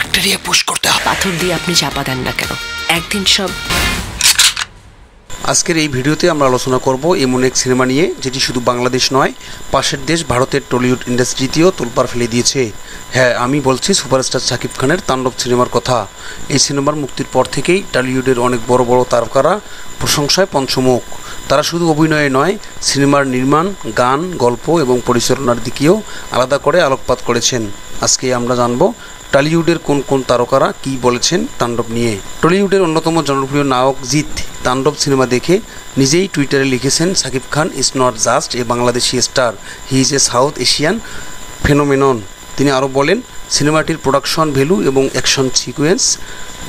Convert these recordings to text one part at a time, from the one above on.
Bacteria push করতে হবে। পাথর দিয়ে আপনি চাপা দেন না কেন, একদিন সব। আজকের এই ভিডিওতে আমরা আলোচনা করব এমন এক সিনেমা নিয়ে যেটি শুধু বাংলাদেশ নয়, পাশের দেশ ভারতের টলিউড ইন্ডাস্ট্রিতেও তোলপাড় ফেলে দিয়েছে। হ্যাঁ, আমি বলছি সুপারস্টার শাকিব খানের তাণ্ডব সিনেমার কথা। এই সিনেমার মুক্তির পর থেকেই টলিউডের অনেক বড় বড় তারকারা প্রশংসায় পঞ্চমুখ। তারা শুধু অভিনয়ে নয়, সিনেমার নির্মাণ, গান, গল্প এবং পরিচালনার দিকেও আলাদা করে আলোকপাত করেছেন। আজকে আমরা জানব টলিউডের কোন কোন তারকারা কী বলেছেন তাণ্ডব নিয়ে। টলিউডের অন্যতম জনপ্রিয় নায়ক জিৎ তাণ্ডব সিনেমা দেখে নিজেই টুইটারে লিখেছেন, Shakib Khan is not just a Bangladeshi star, he is a South Asian phenomenon. তিনি আরও বলেন, সিনেমাটির প্রোডাকশন ভ্যালু এবং অ্যাকশন সিকোয়েন্স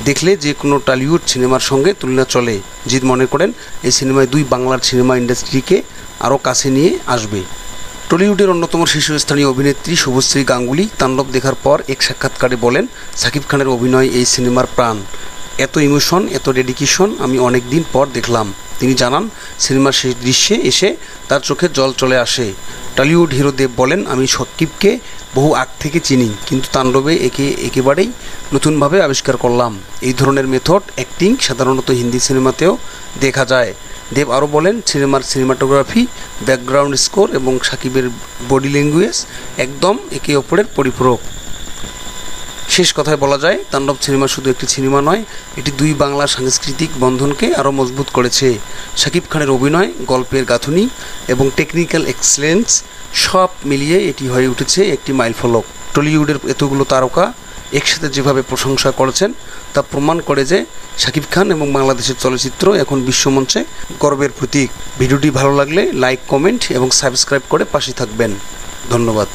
দেখলে যে কোনো টলিউড সিনেমার সঙ্গে তুলনা চলে। জিৎ মনে করেন এই সিনেমায় দুই বাংলার সিনেমা ইন্ডাস্ট্রিকে আরও কাছে নিয়ে আসবে। টলিউডের অন্যতম শীর্ষস্থানীয় অভিনেত্রী শুভশ্রী গাঙ্গুলি তাণ্ডব দেখার পর এক সাক্ষাৎকারে বলেন, শাকিব খানের অভিনয় এই সিনেমার প্রাণ, এত ইমোশন, এত ডেডিকেশন আমি অনেক দিন পর দেখলাম। তিনি জানান, সিনেমার শেষ দৃশ্যে এসে তার চোখে জল চলে আসে। টলিউড হিরো দেব বলেন, আমি শাকিবকে বহু আগ থেকে চিনি, কিন্তু তাণ্ডবে একেবারেই নতুনভাবে আবিষ্কার করলাম। এই ধরনের মেথড অ্যাক্টিং সাধারণত হিন্দি সিনেমাতেও দেখা যায়। দেব আরও বলেন, সিনেমার সিনেমাটোগ্রাফি, ব্যাকগ্রাউন্ড স্কোর এবং শাকিবের বডি ল্যাঙ্গুয়েজ একদম একে অপরের পরিপূরক। শেষ কথায় বলা যায়, তাণ্ডব সিনেমা শুধু একটি সিনেমা নয়, এটি দুই বাংলার সাংস্কৃতিক বন্ধনকে আরও মজবুত করেছে। শাকিব খানের অভিনয়, গল্পের গাঁথুনি এবং টেকনিক্যাল এক্সেলেন্স সব মিলিয়ে এটি হয়ে উঠেছে একটি মাইলফলক। টলিউডের এতগুলো তারকা একসাথে যেভাবে প্রশংসা করেছেন তা প্রমাণ করে যে শাকিব খান এবং বাংলাদেশের চলচ্চিত্র এখন বিশ্বমঞ্চে গর্বের প্রতীক। ভিডিওটি ভালো লাগলে লাইক, কমেন্ট এবং সাবস্ক্রাইব করে পাশে থাকবেন। ধন্যবাদ।